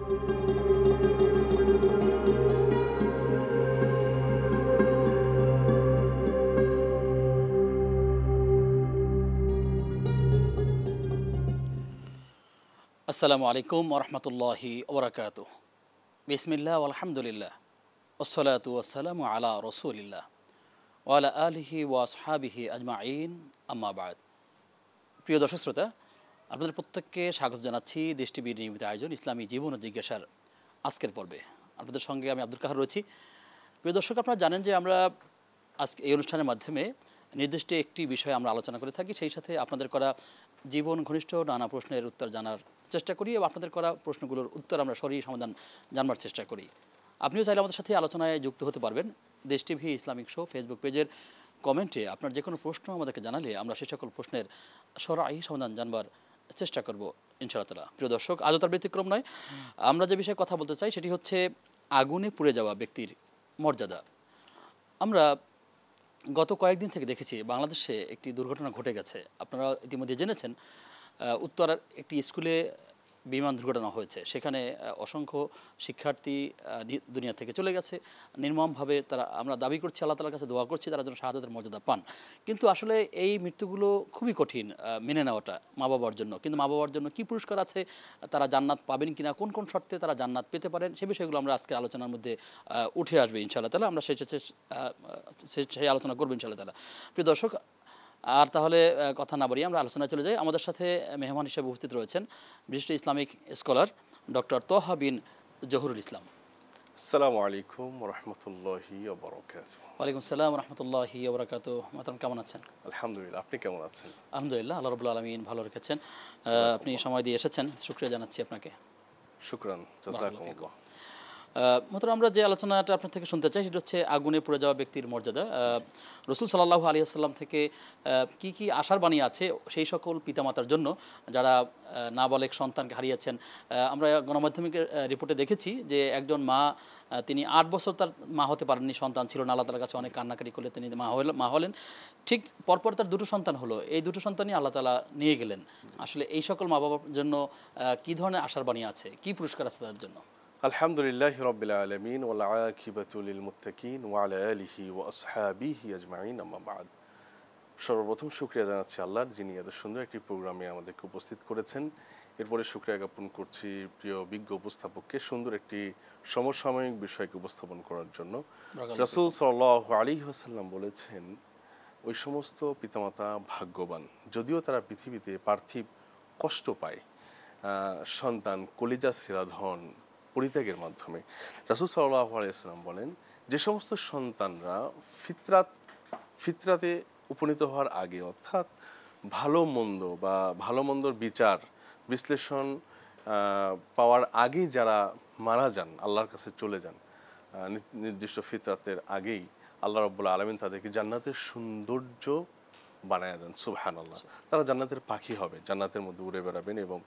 আসসালামু আলাইকুম ওরহমতুল্লাহি ওবরাকাতুহ। বিসমিল্লাহ আলহামদুলিল্লাহ ওসলাতু ওয়াসসালামু আলা রসুলিল্লাহ ওয়ালা আলিহি ওয়া আসহাবিহি আজমাইন, আম্মা বাদ। প্রিয় দর্শক শ্রোতা, আপনাদের প্রত্যেককে স্বাগত জানাচ্ছি দেশ টিভির নিয়মিত আয়োজন ইসলামী জীবন ও জিজ্ঞাসার আজকের পর্বে। আপনাদের সঙ্গে আমি আব্দুল কাহার রয়েছি। প্রিয় দর্শক, আপনারা জানেন যে আমরা আজকে এই অনুষ্ঠানের মাধ্যমে নির্দিষ্ট একটি বিষয়ে আমরা আলোচনা করে থাকি, সেই সাথে আপনাদের করা জীবন ঘনিষ্ঠ নানা প্রশ্নের উত্তর জানার চেষ্টা করি এবং আপনাদের করা প্রশ্নগুলোর উত্তর আমরা সরাসরি সমাধান জানবার চেষ্টা করি। আপনিও চাইলে আমাদের সাথে আলোচনায় যুক্ত হতে পারবেন। দেশ টিভি ইসলামিক শো ফেসবুক পেজের কমেন্টে আপনার যে কোনো প্রশ্ন আমাদেরকে জানালে আমরা সে সকল প্রশ্নের সরাসরি সমাধান জানবার চেষ্টা করব ইনশাআল্লাহ তাআলা। প্রিয় দর্শক, আজও তার ব্যতিক্রম নয়। আমরা যে বিষয়ে কথা বলতে চাই সেটি হচ্ছে আগুনে পুড়ে যাওয়া ব্যক্তির মর্যাদা। আমরা গত কয়েকদিন থেকে দেখেছি বাংলাদেশে একটি দুর্ঘটনা ঘটে গেছে। আপনারা ইতিমধ্যে জেনেছেন, উত্তরার একটি স্কুলে বিমান দুর্ঘটনা হয়েছে। সেখানে অসংখ্য শিক্ষার্থী দুনিয়া থেকে চলে গেছে নির্মমভাবে। তারা, আমরা দাবি করছি, আল্লাহ তাআলার কাছে দোয়া করছি তারা যেন শাহাদাতের মর্যাদা পান। কিন্তু আসলে এই মৃত্যুগুলো খুবই কঠিন মেনে নেওয়াটা মা বাবার জন্য। কিন্তু মা বাবার জন্য কী পুরস্কার আছে, তারা জান্নাত পাবেন কিনা, কোন কোন শর্তে তারা জান্নাত পেতে পারেন, সে বিষয়গুলো আমরা আজকে আলোচনার মধ্যে উঠে আসবে ইনশাআল্লাহ তাআলা। আমরা সেই আলোচনা করবো ইনশাআল্লাহ তাআলা। প্রিয় দর্শক, আর তাহলে কথা না বাড়িয়ে আমরা আলোচনায় চলে যাই। আমাদের সাথে মেহমান হিসেবে উপস্থিত রয়েছেন বিশিষ্ট ইসলামিক স্কলার ডক্টর তোহা বিন জহুরুল ইসলাম। আসসালামু আলাইকুম রহমতুল্লাহি ওয়া বারাকাতুহু। ওয়ালাইকুম আসসালাম রহমতুল্লাহি ওয়া বারাকাতুহু। মাতাম কেমন আছেন? আলহামদুলিল্লাহ, আপনি কেমন আছেন? আলহামদুলিল্লাহ, আল্লাহ রাব্বুল আলামিন ভালো রেখেছেন। আপনি সময় দিয়ে এসেছেন, শুকরিয়া জানাচ্ছি আপনাকে। শুকরান, জাযাকুমুল্লাহ। মোহতারাম, আমরা যে আলোচনাটা আপনার থেকে শুনতে চাই সেটা হচ্ছে আগুনে পুড়ে যাওয়া ব্যক্তির মর্যাদা। রাসূল সাল্লাল্লাহু আলাইহি ওয়াসাল্লাম থেকে কি কি আশার বাণী আছে সেই সকল পিতামাতার জন্য যারা নাবালেগ সন্তানকে হারিয়েছেন। আমরা গণমাধ্যমিক রিপোর্টে দেখেছি যে একজন মা, তিনি 8 বছর তার মা হতে পারেননি, সন্তান ছিল না, আল্লাহ তাআলার কাছে অনেক কান্নাকাটি করলে তিনি মা হলেন। ঠিক পরপর তার দুটো সন্তান হলো, এই দুটো সন্তানই আল্লাহ তাআলা নিয়ে গেলেন। আসলে এই সকল মা বাবার জন্য কী ধরনের আশার বাণী আছে, কী পুরস্কার আছে তাদের জন্য? আলহামদুলিল্লাহি রাব্বিল আলামিন ওয়াল আকিবাতু লিল মুত্তাকিন ওয়া আলা আলিহি ওয়া আসহাবিহি আজমাইন, আম্মা বাদ। সর্বপ্রথম শুকরিয়া জানাচ্ছি আল্লাহর, যিনি এত সুন্দর একটি প্রোগ্রামে আমাদেরকে উপস্থিত করেছেন। এরপরে শুকরিয়া জ্ঞাপন করছি প্রিয় বিজ্ঞ উপস্থাপককে সুন্দর একটি সমসাময়িক বিষয়কে উপস্থাপন করার জন্য। রাসূল সাল্লাল্লাহু আলাইহি ওয়াসাল্লাম বলেছেন, ওই সমস্ত পিতামাতা ভাগ্যবান যদিও তারা পৃথিবীতে পার্থিব কষ্ট পায়, সন্তান কলিজা ছেঁড়া ধন পরিত্যাগের মাধ্যমে। রাসূল সাল্লাল্লাহু আলাইহি ওয়াসাল্লাম বলেন, যে সমস্ত সন্তানরা ফিতরাতে উপনীত হওয়ার আগে, অর্থাৎ ভালো মন্দ বা ভালো মন্দর বিচার বিশ্লেষণ পাওয়ার আগেই যারা মারা যান, আল্লাহর কাছে চলে যান নির্দিষ্ট ফিতরাতের আগেই, আল্লাহ রাব্বুল আলামিন তাদেরকে জান্নাতের সৌন্দর্য বানায় দেন। সুবহানাল্লাহ। তারা জান্নাতের পাখি হবে, জান্নাতের মধ্যে উড়ে বেড়াবেন এবং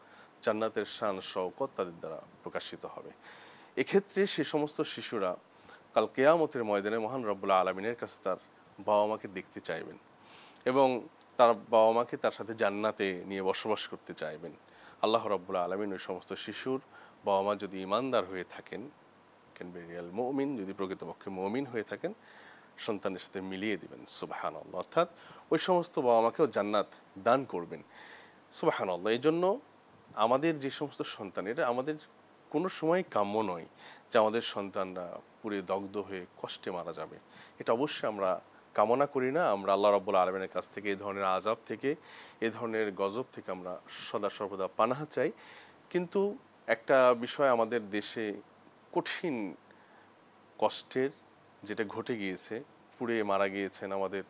জান্নাতের শান শওকত তাদের দ্বারা প্রকাশিত হবে। এক্ষেত্রে সে সমস্ত শিশুরা কাল কিয়ামতের ময়দানে মহান রব্বুল আলামিনের কাছে তার বাবা মাকে দেখতে চাইবেন এবং তার বাবা মাকে তার সাথে জান্নাতে নিয়ে বসবাস করতে চাইবেন। আল্লাহ রাব্বুল আলামিন ওই সমস্ত শিশুর বাবা মা যদি ঈমানদার হয়ে থাকেন, ক্যান বি রিয়াল মুমিন, যদি প্রকৃতপক্ষে মুমিন হয়ে থাকেন, সন্তানের সাথে মিলিয়ে দিবেন। সুবহানাল্লাহ। অর্থাৎ ওই সমস্ত বাবা মাকেও জান্নাত দান করবেন। সুবহানাল্লাহ। এই জন্য আমাদের যে সমস্ত সন্তান, এটা আমাদের কোনো সময় কাম্য নয় যে আমাদের সন্তানরা পুড়ে দগ্ধ হয়ে কষ্টে মারা যাবে। এটা অবশ্যই আমরা কামনা করি না। আমরা আল্লাহ রাব্বুল আলামিনের কাছ থেকে এই ধরনের আযাব থেকে, এই ধরনের গজব থেকে আমরা সদা সর্বদা পানাহ চাই। কিন্তু একটা বিষয় আমাদের দেশে কঠিন কষ্টের যেটা ঘটে গিয়েছে, পুড়ে মারা গিয়েছেন আমাদের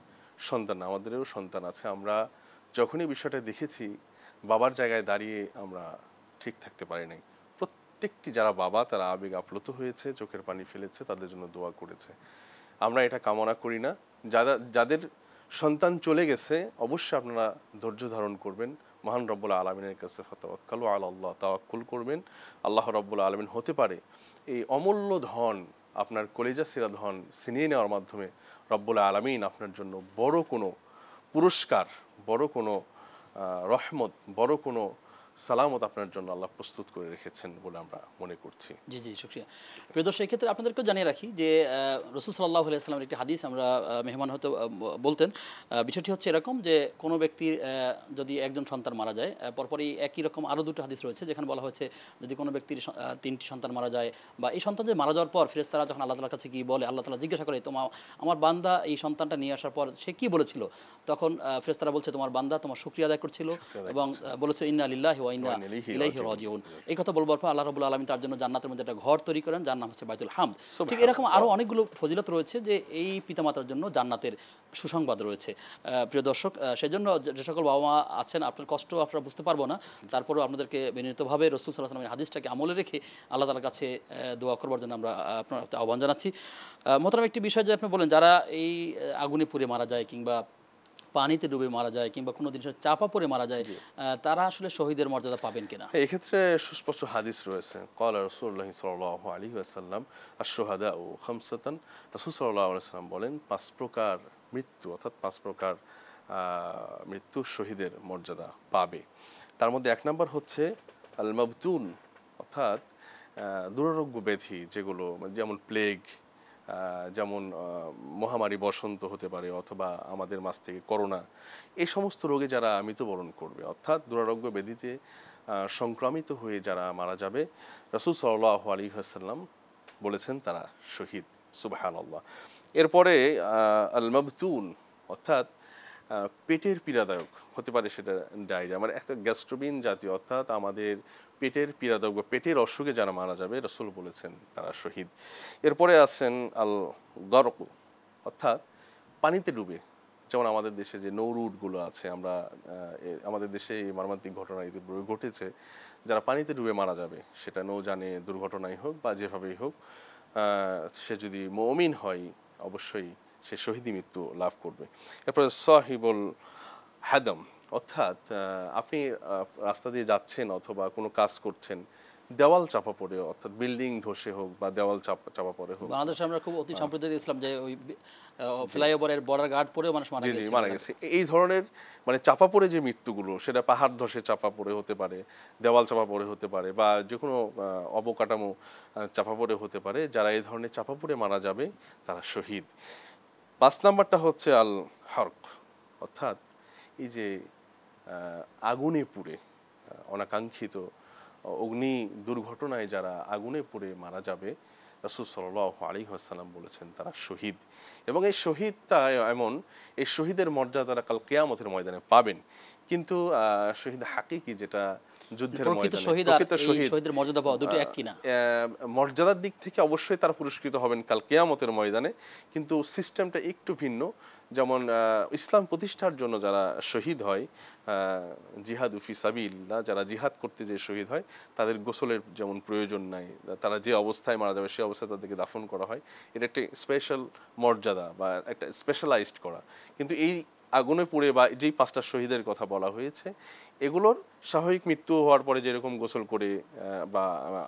সন্তান, আমাদেরও সন্তান আছে। আমরা যখনই বিষয়টা দেখেছি, বাবার জায়গায় দাঁড়িয়ে আমরা ঠিক থাকতে পারি নাই। প্রত্যেকটি যারা বাবা, তারা আবেগ আপ্লুত হয়েছে, চোখের পানি ফেলেছে, তাদের জন্য দোয়া করেছে। আমরা এটা কামনা করি না। যাদের সন্তান চলে গেছে, অবশ্যই আপনারা ধৈর্য ধারণ করবেন, মহান রব্বুল আলামিনের কাছে ফাতাওয়াক্কালু আলাল্লাহ, তাওয়াক্কুল করবেন। আল্লাহ রব্বুল আলামিন হতে পারে এই অমূল্য ধন, আপনার কলিজা ছেঁড়া ধন ছিনিয়ে নেওয়ার মাধ্যমে রব্বুল আলামিন আপনার জন্য বড় কোনো পুরস্কার, বড় কোনো রহমত, বড় কোনো সালামত আপনার জন্য আল্লাহ প্রস্তুত করে রেখেছেন বলে আমরা মনে করছি। জি জি, শুক্রিয়া। প্রিয় দর্শক, এক্ষেত্রে আপনাদেরকেও জানিয়ে রাখি যে রসুল সাল্লাল্লাহু আলাইহি ওয়াসাল্লামের একটি হাদিস আমরা মেহমান হতে বলতেন। বিষয়টি হচ্ছে এরকম যে কোনো ব্যক্তির যদি একজন সন্তান মারা যায়, পরপরই একই রকম আরও দুটো হাদিস রয়েছে যেখানে বলা হয়েছে যদি কোনো ব্যক্তির তিনটি সন্তান মারা যায় বা এই সন্তান যে মারা যাওয়ার পর ফেরেশতারা যখন আল্লাহ তাআলার কাছে গিয়ে বলে, আল্লাহ তাআলা জিজ্ঞাসা করে আমার বান্দা এই সন্তানটা নিয়ে আসার পর সে কী বলেছিল, তখন ফেরেশতারা বলছে তোমার বান্দা তোমার শুকরিয়া আদায় করছিল এবং বলেছে ইন্না লিল্লাহি ওয়া ইন্না ইলাইহি রাজিউন। এই কথা বলবার পর আল্লাহ রাব্বুল আলামিন তার জন্য জান্নাতের মধ্যে একটা ঘর তৈরি করেন যার নাম হচ্ছে বাইতুল হামদ। ঠিক এরকম আরও অনেকগুলো ফজিলত রয়েছে যে এই পিতামাতার জন্য জান্নাতের সুসংবাদ রয়েছে। প্রিয় দর্শক, সেজন্য যে সকল বাবা মা আছেন আপনার কষ্ট আপনারা বুঝতে পারবো না, তারপরেও আপনাদেরকে বিনীতভাবে রাসূল সাল্লাল্লাহু আলাইহি ওয়াসাল্লামের হাদিসটাকে আমলে রেখে আল্লাহ তাআলার কাছে দোয়া করবার জন্য আমরা আপনার আহ্বান জানাচ্ছি। মোহতারাম, একটি বিষয় যে আপনি বলেন যারা এই আগুনে পুড়ে মারা যায় কিংবা পানিতে ডুবে মারা যায় কিংবা কোনো জিনিসের চাপা পড়ে মারা যায়, তারা আসলে শহীদের মর্যাদা পাবেন কিনা? এই ক্ষেত্রে সুস্পষ্ট হাদিস রয়েছে। ক্বালা রাসূলুল্লাহ সাল্লাল্লাহু আলাইহি ওয়াসাল্লাম আশ-শুহাদাউ খামসাতান। রাসূল সাল্লাল্লাহু আলাইহি ওয়াসাল্লাম বলেন ৫ প্রকার মৃত্যু, অর্থাৎ ৫ প্রকার মৃত্যু শহীদের মর্যাদা পাবে। তার মধ্যে ১ নম্বর হচ্ছে আল মাবতুন, অর্থাৎ দুরারোগ্য ব্যাধি যেগুলো যেমন প্লেগ, যেমন মহামারী বসন্ত হতে পারে অথবা আমাদের মাঝ থেকে করোনা, এই সমস্ত রোগে যারা মৃত্যুবরণ করবে, অর্থাৎ দুরারোগ্য ব্যাধিতে সংক্রামিত হয়ে যারা মারা যাবে, রাসূল সাল্লাল্লাহু আলাইহি ওয়াসাল্লাম বলেছেন তারা শহীদ। সুবহানাল্লাহ। এরপরে আল মাবতুন, অর্থাৎ পেটের পীড়াদায়ক হতে পারে, সেটা ডায়রিয়া মানে একটা গ্যাস্ট্রোবিন জাতীয়, অর্থাৎ আমাদের পেটের পীড়াদায়ক বা পেটের অসুখে যারা মারা যাবে রাসূল বলেছেন তারা শহীদ। এরপরে আছেন আল গরক, অর্থাৎ পানিতে ডুবে, যেমন আমাদের দেশে যে নৌরুটগুলো আছে, আমরা আমাদের দেশে এই মর্মান্তিক ঘটনা ইতিপূর্বে ঘটেছে, যারা পানিতে ডুবে মারা যাবে, সেটা নৌযানে দুর্ঘটনাই হোক বা যেভাবেই হোক, সে যদি মুমিন হয় অবশ্যই সে শহীদি মৃত্যু লাভ করবে। এরপরে সাহিবুল হাদম, অর্থাৎ আপনি রাস্তা দিয়ে যাচ্ছেন অথবা কোনো কাজ করছেন, দেওয়াল চাপা পড়ে, অর্থাৎ বিল্ডিং ধসে হোক বা দেওয়াল চাপা পড়ে হোক। বাংলাদেশে আমরা খুব অতি সম্প্রতি দেখলাম যে ওই ফ্লাইওভারের বর্ডার গার্ড পড়েও মানুষ মারা গেছে। এই ধরনের মানে চাপা পড়ে যে মৃত্যুগুলো, সেটা পাহাড় ধসে চাপা পড়ে হতে পারে, দেওয়াল চাপা পড়ে হতে পারে বা যে কোনো অবকাঠামো চাপা পড়ে হতে পারে। যারা এই ধরনের চাপা পড়ে মারা যাবে তারা শহীদ। ৫ নাম্বারটা হচ্ছে আল হরক, অর্থাৎ এই যে আগুনে পুড়ে অনাকাঙ্ক্ষিত অগ্নি দুর্ঘটনায় যারা আগুনে পুড়ে মারা যাবে, রাসূল সাল্লাল্লাহু আলাইহি ওয়াসাল্লাম বলেছেন তারা শহীদ। এবং এই শহীদটা এমন, এই শহীদের মর্যাদা তারা কাল কিয়ামতের ময়দানে পাবেন। কিন্তু শহীদ হাকিকি, যেটা যুদ্ধের ময়দানে প্রকৃত শহীদের মর্যাদা পাওয়া, দুটো এক কিনা? মর্যাদার দিক থেকে অবশ্যই তারা পুরস্কৃত হবেন কাল কিয়ামতের ময়দানে, কিন্তু সিস্টেমটা একটু ভিন্ন। যেমন ইসলাম প্রতিষ্ঠার জন্য যারা শহীদ হয়, জিহাদ ফি সাবিলিল্লাহ, যারা জিহাদ করতে যে শহীদ হয়, তাদের গোসলের যেমন প্রয়োজন নাই, তারা যে অবস্থায় মারা যাবে সেই অবস্থায় তাদেরকে দাফন করা হয়। এটা একটা স্পেশাল মর্যাদা বা একটা স্পেশালাইজড করা। কিন্তু এই আগুনে পুড়ে বা যেই ৫টা শহীদের কথা বলা হয়েছে, এগুলোর স্বাভাবিক মৃত্যু হওয়ার পরে যেরকম গোসল করে বা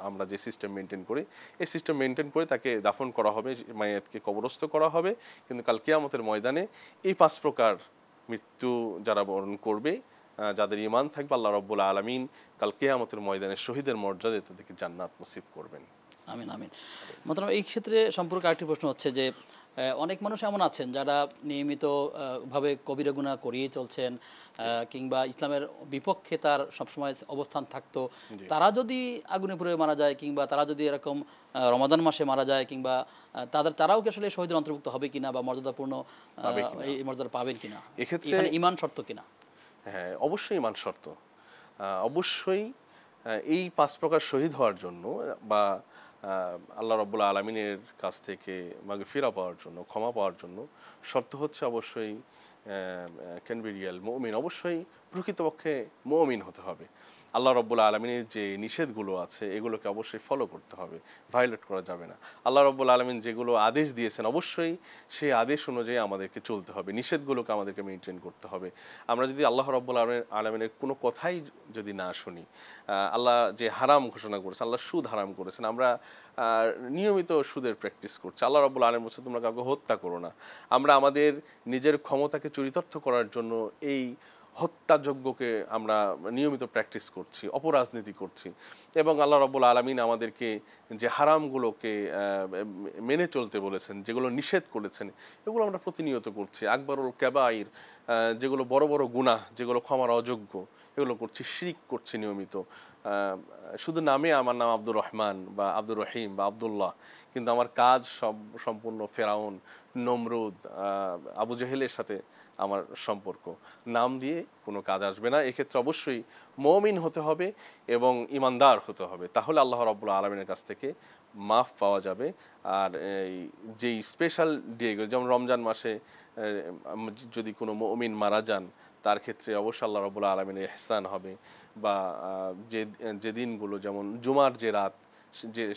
আমরা যে সিস্টেম মেনটেন করি, এই সিস্টেম মেনটেন করে তাকে দাফন করা হবে, মাইয়াতকে কবরস্থ করা হবে। কিন্তু কাল কিয়ামতের ময়দানে এই ৫ প্রকার মৃত্যু যারা বরণ করবে, যাদের ঈমান থাকবে, আল্লাহ রাব্বুল আলামিন কাল কিয়ামতের ময়দানে শহীদের মর্যাদায় তাদেরকে জান্নাত নসিব করবেন। আমিন আমিন। মাত্র এই ক্ষেত্রে সম্পর্কে আরেকটি প্রশ্ন হচ্ছে যে অনেক মানুষ এমন আছেন যারা নিয়মিত ভাবে কবিরা গুনাহ করিয়ে চলছেন কিংবা ইসলামের বিপক্ষে তার সবসময় অবস্থান থাকতো, তারা যদি আগুনে পুড়ে মারা যায় কিংবা তারা যদি এরকম রমাদান মাসে মারা যায় কিংবা তারাও কি আসলে শহীদের অন্তর্ভুক্ত হবে কিনা বা মর্যাদাপূর্ণ এই মর্যাদা পাবেন কিনা, এখানে ঈমান শর্ত কিনা? হ্যাঁ, অবশ্যই ঈমান শর্ত। অবশ্যই এই ৫ প্রকার শহীদ হওয়ার জন্য বা আল্লাহ রাব্বুল আলামিনের কাছ থেকে মাগফিরা পাওয়ার জন্য, ক্ষমা পাওয়ার জন্য শর্ত হচ্ছে অবশ্যই ক্যান বি রিয়াল মুমিন, অবশ্যই প্রকৃতপক্ষে মুমিন হতে হবে। আল্লাহ রাব্বুল আলামিনের যে নিষেধগুলো আছে এগুলোকে অবশ্যই ফলো করতে হবে, ভায়োলেট করা যাবে না। আল্লাহ রাব্বুল আলামিন যেগুলো আদেশ দিয়েছেন অবশ্যই সেই আদেশ অনুযায়ী আমাদেরকে চলতে হবে, নিষেধগুলোকে আমাদেরকে মেনটেন করতে হবে। আমরা যদি আল্লাহ রাব্বুল আলামিনের কোনো কথাই যদি না শুনি, আল্লাহ যে হারাম ঘোষণা করেছেন, আল্লাহ সুদ হারাম করেছেন, আমরা নিয়মিত সুদের প্র্যাকটিস করছি। আল্লাহ রাব্বুল আলামিন বলছেন তোমরা কাউকে হত্যা করো না। আমরা আমাদের নিজের ক্ষমতাকে চরিতার্থ করার জন্য এই হত্যাযজ্ঞকে আমরা নিয়মিত প্র্যাকটিস করছি, অপরাজনীতি করছি, এবং আল্লাহ রাব্বুল আলামিন আমাদেরকে যে হারামগুলোকে মেনে চলতে বলেছেন, যেগুলো নিষেধ করেছেন, এগুলো আমরা প্রতিনিয়ত করছি। আকবরুল কাবাইর, যেগুলো বড় বড় গুনাহ, যেগুলো ক্ষমার অযোগ্য, এগুলো করছি। শিরক করছি নিয়মিত। শুধু নামে আমার নাম আব্দুর রহমান বা আব্দুর রহিম বা আব্দুল্লাহ, কিন্তু আমার কাজ সব সম্পূর্ণ ফেরাউন, নমরুদ, আবু জেহেলের সাথে আমার সম্পর্ক। নাম দিয়ে কোনো কাজ আসবে না। এক্ষেত্রে অবশ্যই মুমিন হতে হবে এবং ইমানদার হতে হবে, তাহলে আল্লাহ রাব্বুল আলামিনের কাছ থেকে মাফ পাওয়া যাবে। আর এই যেই স্পেশাল ডেগুলো, যেমন রমজান মাসে যদি কোনো মুমিন মারা যান, তার ক্ষেত্রে অবশ্যই আল্লাহ রাব্বুল আলামিনের ইহসান হবে। বা যে দিনগুলো, যেমন জুমার যে রাত,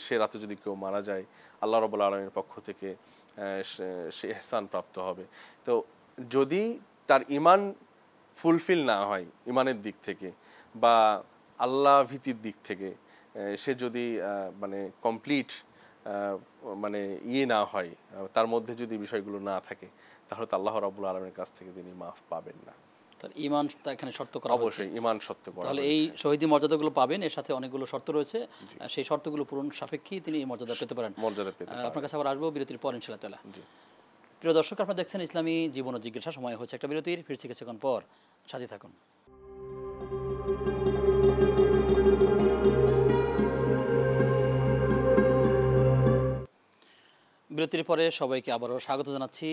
সে রাতে যদি কেউ মারা যায়, আল্লাহ রাব্বুল আলামিনের পক্ষ থেকে সে ইহসান প্রাপ্ত হবে। তো যদি তার ইমান ফুলফিল না হয়, ইমানের দিক থেকে বা আল্লাহ ভীতির দিক থেকে, সে যদি মানে কমপ্লিট মানে না হয়, তার মধ্যে যদি বিষয়গুলো না থাকে, তাহলে তো আল্লাহ রাব্বুল আলামিনের কাছ থেকে তিনি মাফ পাবেন না। তার ঈমানটা এখানে শর্ত করা হয়েছে। অবশ্যই ঈমান শর্ত করা তাহলে হয়েছে। এই শহীদি মর্যাদাগুলো পাবেন, এর সাথে অনেকগুলো শর্ত রয়েছে, সেই শর্তগুলো পূরণ সাপেক্ষেই তিনি এই মর্যাদা পেতে পারেন। মর্যাদা পেতে পারেন। আপনার কাছে আবার আসবো বিরতির পর ইনশাআল্লাহ তাআলা। জি। প্রিয় দর্শক, আপনারা দেখছেন ইসলামী জীবন ও জিজ্ঞাসা। সময় হচ্ছে একটা বিরতির, ফিরছি কিছুক্ষণ পর, সাথে থাকুন। বিরতির পরে সবাইকে আবারও স্বাগত জানাচ্ছি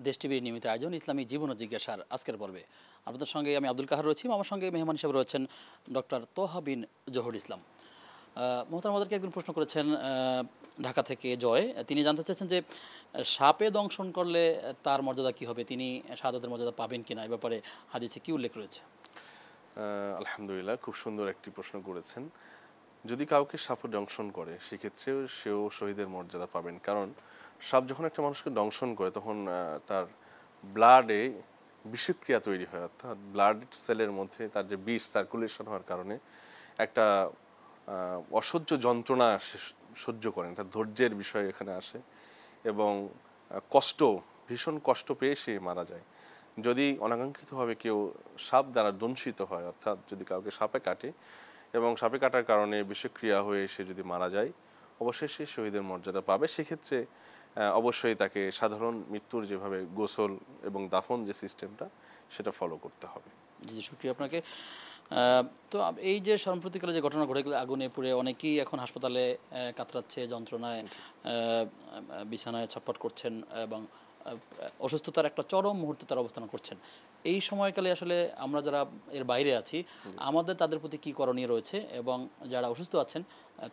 দেশ টিভির নিয়মিত আয়োজন ইসলামী জীবন ও জিজ্ঞাসার আজকের পর্বে। আপনাদের সঙ্গে আমি আব্দুল কাহার রয়েছি, আমার সঙ্গে মেহমান হিসেবে রয়েছেন ডক্টর তোহা বিন জহুর ইসলাম। মোহতারাম আমাদেরকে একজন প্রশ্ন করেছেন ঢাকা থেকে জয়, তিনি জানতে চাইছেন যে সাপে দংশন করলে তার মর্যাদা কী হবে, তিনি শাহাদাতের মর্যাদা পাবেন কিনা, এ ব্যাপারে হাদিসে কী উল্লেখ রয়েছে? আলহামদুলিল্লাহ, খুব সুন্দর একটি প্রশ্ন করেছেন। যদি কাউকে সাপ দংশন করে, সেক্ষেত্রেও সেও শহীদের মর্যাদা পাবেন। কারণ সাপ যখন একটা মানুষকে দংশন করে, তখন তার ব্লাডে বিষক্রিয়া তৈরি হয়, অর্থাৎ ব্লাড সেলের মধ্যে তার যে বিষ সার্কুলেশন হওয়ার কারণে একটা অসহ্য যন্ত্রণা সহ্য করেন, একটা ধৈর্যের বিষয় এখানে আসে, এবং কষ্ট, ভীষণ কষ্ট পেয়ে সে মারা যায়। যদি অনাকাঙ্ক্ষিতভাবে কেউ সাপ দ্বারা দংশিত হয়, অর্থাৎ যদি কাউকে সাপে কাটে এবং সাপে কাটার কারণে বিষক্রিয়া হয়ে সে যদি মারা যায়, অবশ্যই সে শহীদের মর্যাদা পাবে। সেক্ষেত্রে অবশ্যই তাকে সাধারণ মৃত্যুর যেভাবে গোসল এবং দাফন যে সিস্টেমটা, সেটা ফলো করতে হবে। জি, শুকরিয়া আপনাকে। তো এই যে সাম্প্রতিককালে যে ঘটনা ঘটে গেল, আগুনে পুড়ে অনেকেই এখন হাসপাতালে কাতরাচ্ছে, যন্ত্রণায় বিছানায় ছটফট করছেন এবং অসুস্থতার একটা চরম মুহূর্তে তারা অবস্থান করছেন। এই সময়কালে আসলে আমরা যারা এর বাইরে আছি, আমাদের তাদের প্রতি কী করণীয় রয়েছে, এবং যারা অসুস্থ আছেন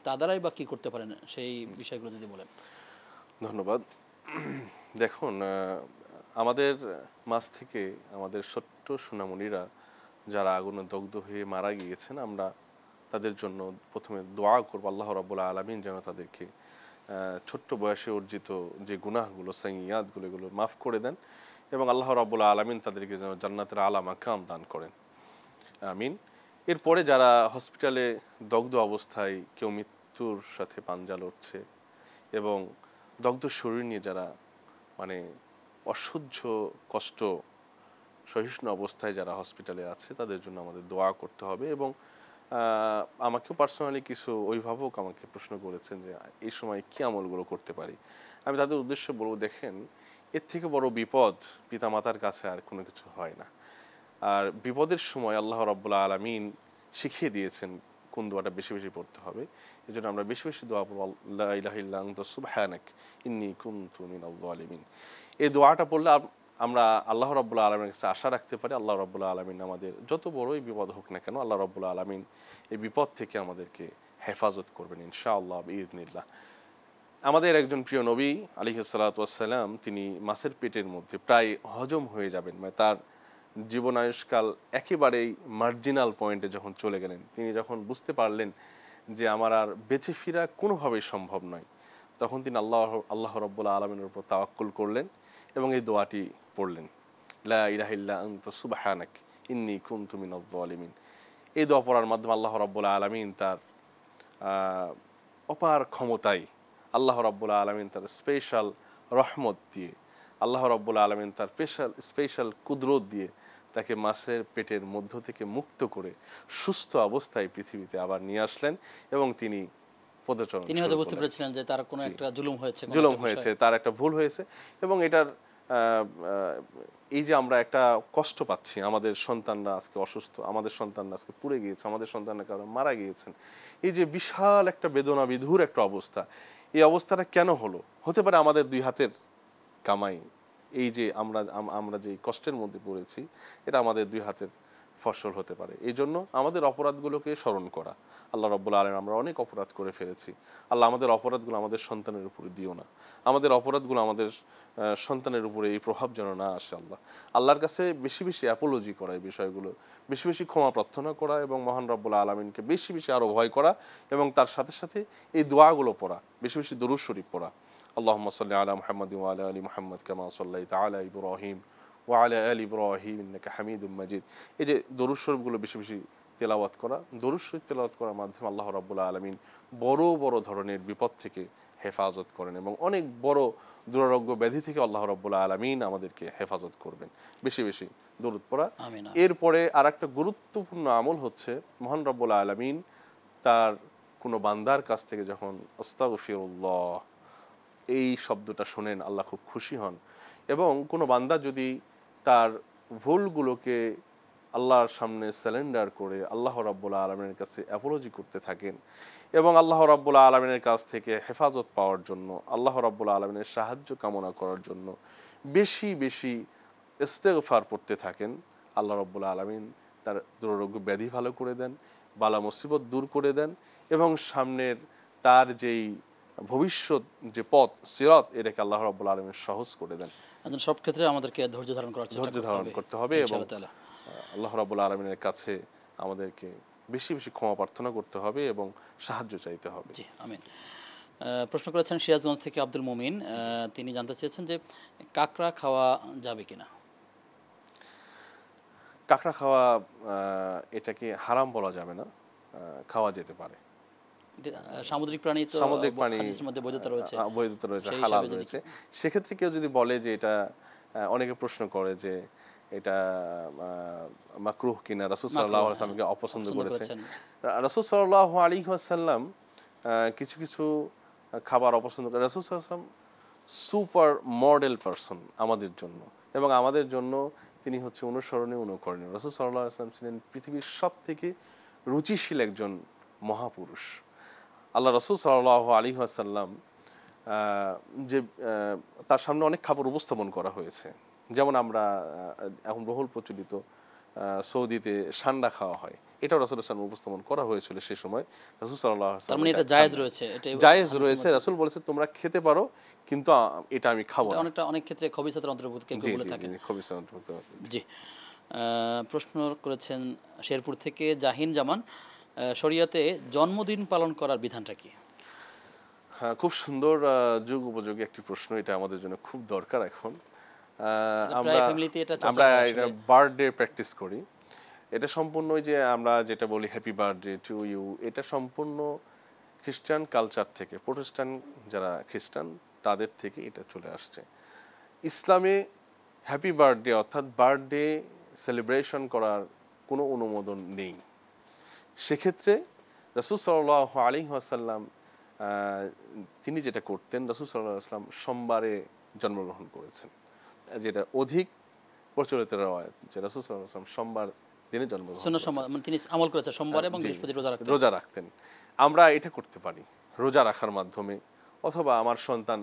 তাদেরাই বা কী করতে পারেন, সেই বিষয়গুলো যদি বলেন। ধন্যবাদ। দেখুন, আমাদের মাঝ থেকে আমাদের ছোট্ট সোনামণিরা যারা আগুনে দগ্ধ হয়ে মারা গিয়েছেন, আমরা তাদের জন্য প্রথমে দোয়া করব, আল্লাহ রাব্বুল আলামিন যেন তাদেরকে ছোট্ট বয়সে অর্জিত যে গুনাহগুলো, সাইয়্যাতগুলো, এগুলো মাফ করে দেন, এবং আল্লাহ রাব্বুল আলামিন তাদেরকে যেন জান্নাতের আলা মাকাম দান করেন। আমিন। এরপরে যারা হসপিটালে দগ্ধ অবস্থায়, কেউ মৃত্যুর সাথে পাঞ্জা লড়ছে এবং দগ্ধ শরীর নিয়ে যারা মানে অসহ্য কষ্ট সহিষ্ণু অবস্থায় যারা হসপিটালে আছে, তাদের জন্য আমাদের দোয়া করতে হবে। এবং আমাকেও পার্সোনালি কিছু অভিভাবক আমাকে প্রশ্ন করেছেন যে এই সময় কী আমলগুলো করতে পারি। আমি তাদের উদ্দেশ্যে বলবো, দেখেন, এর থেকে বড় বিপদ পিতামাতার কাছে আর কোনো কিছু হয় না। আর বিপদের সময় আল্লাহ রাব্বুল আলামিন শিখিয়ে দিয়েছেন কোন দোয়াটা বেশি বেশি পড়তে হবে। এই জন্য আমরা বেশি বেশি দোয়া পড়ব, লা ইলাহা ইল্লা আনতা সুবহানাক ইন্নী কুনতু মিনাল যালিমিন। এই দোয়াটা পড়লে আমরা আল্লাহ রাব্বুল আলামিনের কাছে আশা রাখতে পারি, আল্লাহ রাব্বুল আলামিন আমাদের যত বড়ই বিপদ হোক না কেন, আল্লাহ রাব্বুল আলামিন এই বিপদ থেকে আমাদেরকে হেফাজত করবেন ইনশাআল্লাহ বিইذনিল্লাহ। আমাদের একজন প্রিয় নবী আলাইহিস সালাতু ওয়াস সালাম, তিনি মাছের পেটের মধ্যে প্রায় হজম হয়ে যাবেন, মানে তার জীবনায়ুষ্কাল একেবারেই মার্জিনাল পয়েন্টে যখন চলে গেলেন, তিনি যখন বুঝতে পারলেন যে আমার আর বেঁচে ফেরা কোনোভাবেই সম্ভব নয়, তখন তিনি আল্লাহ রাব্বুল আলামিনের উপর তাওয়াক্কুল করলেন এবং এই দোয়াটি পড়লেন, লা ইলাহা ইল্লা আনতা সুবহানাক ইন্নী কুনতু মিনাজ যালিমিন। এই দোয়া পড়ার মাধ্যমে আল্লাহ রাব্বুল আলামিন তার অপার ক্ষমতায়, আল্লাহ রাব্বুল আলামিন তার স্পেশাল রহমত দিয়ে, আল্লাহ রাব্বুল আলামিন তার স্পেশাল কুদরত দিয়ে তাকে মাছের পেটের মধ্য থেকে মুক্ত করে সুস্থ অবস্থায় পৃথিবীতে আবার নিয়ে আসলেন এবং তিনি পদচারণ তিনি হয়তো বুঝতে পেরেছিলেন যে তার কোনো একটা জুলুম হয়েছে, জুলুম হয়েছে, তার একটা ভুল হয়েছে এবং এটার এই যে আমরা একটা কষ্ট পাচ্ছি, আমাদের সন্তানরা আজকে অসুস্থ, আমাদের সন্তানরা আজকে পুড়ে গিয়েছে, আমাদের সন্তানরা কারো মারা গিয়েছেন, এই যে বিশাল একটা বেদনা বিধুর একটা অবস্থা, এই অবস্থাটা কেন হলো? হতে পারে আমাদের দুই হাতের কামাই, এই যে আমরা যে কষ্টের মধ্যে পড়েছি এটা আমাদের দুই হাতের ফসল হতে পারে। এই জন্য আমাদের অপরাধগুলোকে স্মরণ করা। আল্লাহ রাব্বুল আলামিন, আমরা অনেক অপরাধ করে ফেলেছি, আল্লাহ আমাদের অপরাধগুলো আমাদের সন্তানের উপরে দিও না, আমাদের অপরাধগুলো আমাদের সন্তানের উপরে এই প্রভাব যেন না আসে। আল্লাহর কাছে বেশি বেশি অ্যাপোলজি করা, এই বিষয়গুলো বেশি বেশি ক্ষমা প্রার্থনা করা এবং মহান রাব্বুল আলামিনকে বেশি বেশি আরো ভয় করা এবং তার সাথে সাথে এই দোয়াগুলো পড়া, বেশি বেশি দরুদ শরীফ পড়া। আল্লাহুম্মা সাল্লি আলা মুহাম্মাদ ওয়া আলা আলি মুহাম্মাদ কামা সাল্লাইতা আলা ইব্রাহিম ওয়া আলা আলি ইব্রাহিম ইন্নাকা হামিদুম মাজিদ। এই যে দরুদ শরীফগুলো বেশি বেশি তেলাওয়াত করা, দরুদ শরীফ তেলাওয়াত করার মাধ্যমে আল্লাহ রাব্বুল আলামিন বড় বড় ধরনের বিপদ থেকে হেফাজত করেন এবং অনেক বড় দুরারোগ্য ব্যাধি থেকে আল্লাহ রাব্বুল আলামিন আমাদেরকে হেফাজত করবেন। বেশি বেশি দরুদ পড়া। এরপরে আর একটা গুরুত্বপূর্ণ আমল হচ্ছে, মহান রাব্বুল আলামিন তার কোনো বান্দার কাছ থেকে যখন আস্তাগফিরুল্লাহ এই শব্দটা শোনেন, আল্লাহ খুব খুশি হন এবং কোনো বান্দা যদি তার ভুলগুলোকে আল্লাহর সামনে স্যালেন্ডার করে আল্লাহ রাব্বুল আলামিনের কাছে অ্যাপোলজি করতে থাকেন এবং আল্লাহ রাব্বুল আলামিনের কাছ থেকে হেফাজত পাওয়ার জন্য, আল্লাহ রাব্বুল আলামিনের সাহায্য কামনা করার জন্য বেশি বেশি ইস্তেগফার পড়তে থাকেন, আল্লাহ রাব্বুল আলামিন তার দুরারোগ্য ব্যাধি ভালো করে দেন, বালা মুসিবত দূর করে দেন এবং সামনের তার যেই ভবিষ্যৎ যে পথ সিরাত, এটাকে আল্লাহ রাব্বুল আলামিন সহজ করে দেন। সব ক্ষেত্রে আমাদেরকে ধৈর্য ধারণ করতে হবে এবং আল্লাহ রাব্বুল আলামিনের কাছে আমাদেরকে বেশি বেশি ক্ষমা প্রার্থনা করতে হবে এবং সাহায্য চাইতে হবে। জি, আমিন। প্রশ্ন করেছেন সিরাজগঞ্জ থেকে আব্দুল মুমিন, তিনি জানতে চেয়েছেন যে কাঁকড়া খাওয়া যাবে কিনা। কাঁকড়া খাওয়া এটাকে হারাম বলা যাবে না, খাওয়া যেতে পারে। সামুদ্রিক প্রাণী, তো সামুদ্রিক প্রাণী মধ্যে বৈধতা রয়েছে, হালাল রয়েছে। সেক্ষেত্রে কেউ যদি বলে যে এটা, অনেকে প্রশ্ন করে যে এটা মাকরুহ কিনা, রাসূল সাল্লাল্লাহু আলাইহি ওয়াসাল্লামকে অপছন্দ করেছেন। রাসূল সাল্লাল্লাহু আলাইহি ওয়াসাল্লাম কিছু কিছু খাবার অপছন্দ করেন। রাসূল সাল্লাল্লাহু আলাইহি ওয়াসাল্লাম সুপার মডেল পারসন আমাদের জন্য এবং আমাদের জন্য তিনি হচ্ছে অনুসরণীয়, অনুকরণীয়। রাসূল সাল্লাল্লাহু আলাইহি ওয়াসাল্লাম ছিলেন পৃথিবীর সবথেকে রুচিশীল একজন মহাপুরুষ। আল্লাহ রাসূল সাল্লাল্লাহু আলাইহি ওয়াসাল্লাম যে তার সামনে অনেক খাবার উপস্থাপন করা হয়েছে, যেমন আমরা এখন বহুল প্রচলিত সৌদিতে সান্ডা খাওয়া হয়, এটাও রাসূল সাল্লাল্লাহু আলাইহি ওয়াসাল্লাম উপস্থাপন করা হয়েছিল সে সময়। রাসূল সাল্লাল্লাহু আলাইহি ওয়াসাল্লাম, তার মানে এটা জায়েজ রয়েছে, জায়েজ রয়েছে। রাসূল বলেছে তোমরা খেতে পারো, কিন্তু এটা আমি খাবো না। অনেক ক্ষেত্রে খবিসাতের অন্তর্ভুক্ত কেউ বলে থাকেন। খবিসাতের অন্তর্ভুক্ত। জি। প্রশ্ন করেছেন শেরপুর থেকে জাহিন জামান, শরিয়াতে জন্মদিন পালন করার বিধানটা কি? হ্যাঁ, খুব সুন্দর যুগ উপযোগী একটি প্রশ্ন, এটা আমাদের জন্য খুব দরকার এখন। আমরা এটা বার্থডে প্র্যাকটিস করি, এটা সম্পূর্ণ যে আমরা যেটা বলি হ্যাপি বার্থডে টু ইউ, এটা সম্পূর্ণ খ্রিস্টান কালচার থেকে, প্রোটেস্ট্যান্ট যারা খ্রিস্টান তাদের থেকে এটা চলে আসছে। ইসলামে হ্যাপি বার্থডে অর্থাৎ বার্থডে সেলিব্রেশন করার কোনো অনুমোদন নেই। সেক্ষেত্রে রাসূল সাল্লাল্লাহু আলাইহি ওয়াসাল্লাম তিনি যেটা করতেন, রাসূল সাল্লাল্লাহু আলাইহি ওয়াসাল্লাম সোমবারে জন্মগ্রহণ করেছেন, যেটা অধিক প্রচলিত রওয়ায়াত যে রাসূল সাল্লাল্লাহু আলাইহি ওয়াসাল্লাম সোমবার দিনে জন্মগ্রহণ করেছেন, তিনি আমল করেছেন সোমবার এবং বৃহস্পতি রোজা রাখতেন। আমরা এটা করতে পারি রোজা রাখার মাধ্যমে, অথবা আমার সন্তান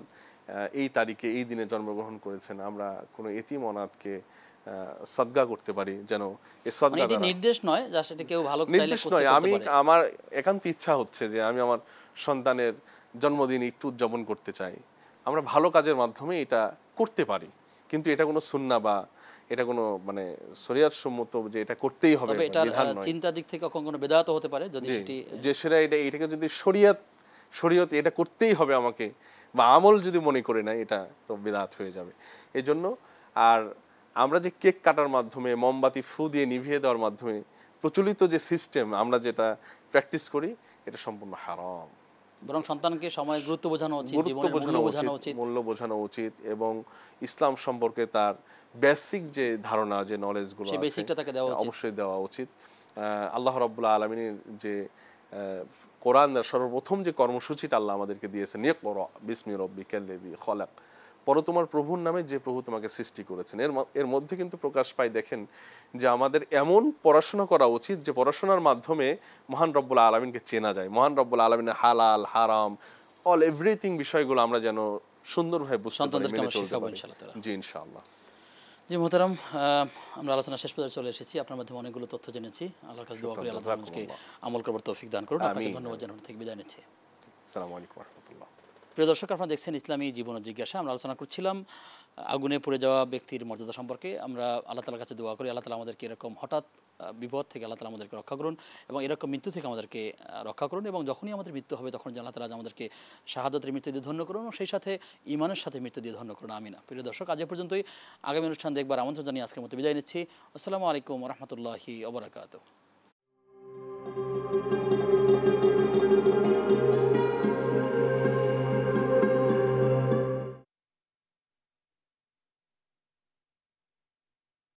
এই তারিখে এই দিনে জন্মগ্রহণ করেছেন, আমরা কোনো এতিম অনাথকে সাদকা করতে পারি, যেন এই সাদকা নির্দেশ নয়, যা সেটা কেউ ভালো নির্দেশ নয়। আমি আমার একান্ত ইচ্ছা হচ্ছে যে আমি আমার সন্তানের জন্মদিন একটু উদযাপন করতে চাই, আমরা ভালো কাজের মাধ্যমে এটা করতে পারি, কিন্তু এটা কোনো সুন্নাহ বা এটা কোনো মানে শরীয়ত সম্মত যে এটা করতেই হবে বিধান নয়। চিন্তা দিক থেকে কোনো বিদআত হতে পারে, যদি সেটা এটাকে যদি শরীয়ত এটা করতেই হবে আমাকে বা আমল যদি মনে করে না, এটা তো বিদআত হয়ে যাবে। এই জন্য আর আমরা যে কেক কাটার মাধ্যমে, মোমবাতি ফু দিয়ে নিভিয়ে দেওয়ার মাধ্যমে প্রচলিত যে সিস্টেম আমরা যেটা প্র্যাকটিস করি, এটা সম্পূর্ণ হারাম। বরং সন্তানকে সময়ের গুরুত্ব বোঝানো উচিত, গুরুত্ব জীবনের মূল্য বোঝানো বোঝানো উচিত, উচিত। মূল্য বোঝানো উচিত, এবং ইসলাম সম্পর্কে তার বেসিক যে ধারণা, যে নলেজগুলো সেই আছে বেসিকটা তাকে দেওয়া উচিত। অবশ্যই দেওয়া উচিত। আল্লাহ রাব্বুল আলামিনের যে কোরআনের সর্বপ্রথম যে কর্মসূচিটা আল্লাহ আমাদেরকে দিয়েছেন, ইকরা বিসমি রাব্বিকাল্লাযী খলাক, পড়ো তোমার প্রভুর নামে যে প্রভু তোমাকে সৃষ্টি করেছেন। এর মধ্যে কিন্তু প্রকাশ পায়, দেখেন যে আমাদের এমন পড়াশোনা করা উচিত যে পড়াশোনার মাধ্যমে মহান রব্বুল আলামিনকে চেনা যায়, মহান রব্বুল আলামিনের হালাল হারাম অল এভরিথিং বিষয়গুলো আমরা যেন সুন্দরভাবে বুঝতে পারি, সন্তানদেরকে মেনে আমরা চলতে শেখাবো পারি। ইনশাআল্লাহ তাআলা। জি ইনশাআল্লাহ। জি মোহতারাম, আমরা আলোচনা শেষ পর্যায়ে চলে এসেছি। আপনার মাধ্যমে অনেকগুলো তথ্য জেনেছি। আল্লাহর কাছে দোয়া করি আল্লাহ তাআলা আমাদেরকে আমল করার তৌফিক দান করুন। আপনাকে ধন্যবাদ জানানোর থেকে বিদায় নিচ্ছি। আসসালামু আলাইকুম ওয়া রাহমাতুল্লাহ। প্রিয় দর্শক, আপনারা দেখছেন ইসলামী জীবন ও জিজ্ঞাসা। আমরা আলোচনা করছিলাম আগুনে পুড়ে যাওয়া ব্যক্তির মর্যাদা সম্পর্কে। আমরা আল্লাহ তাআলার কাছে দোয়া করি আল্লাহ তাআলা আমাদেরকে এরকম হঠাৎ বিপদ থেকে আল্লাহ তাআলা আমাদেরকে রক্ষা করুন, এবং এরকম মৃত্যু থেকে আমাদেরকে রক্ষা করুন, এবং যখনই আমাদের মৃত্যু হবে তখন যেন আল্লাহ তাআলা আমাদেরকে শাহাদাতের মৃত্যু দিয়ে ধন্য করুন, এবং সেই সাথে ঈমানের সাথে মৃত্যু দিয়ে ধন্য করুন। আমিন। প্রিয় দর্শক, আজ এ পর্যন্তই। আগামী অনুষ্ঠান দেখবার আমন্ত্রণ জানিয়ে আজকের মতো বিদায় নিচ্ছি। আসসালামু আলাইকুম ওয়া রাহমাতুল্লাহি ওয়া বারাকাতুহু।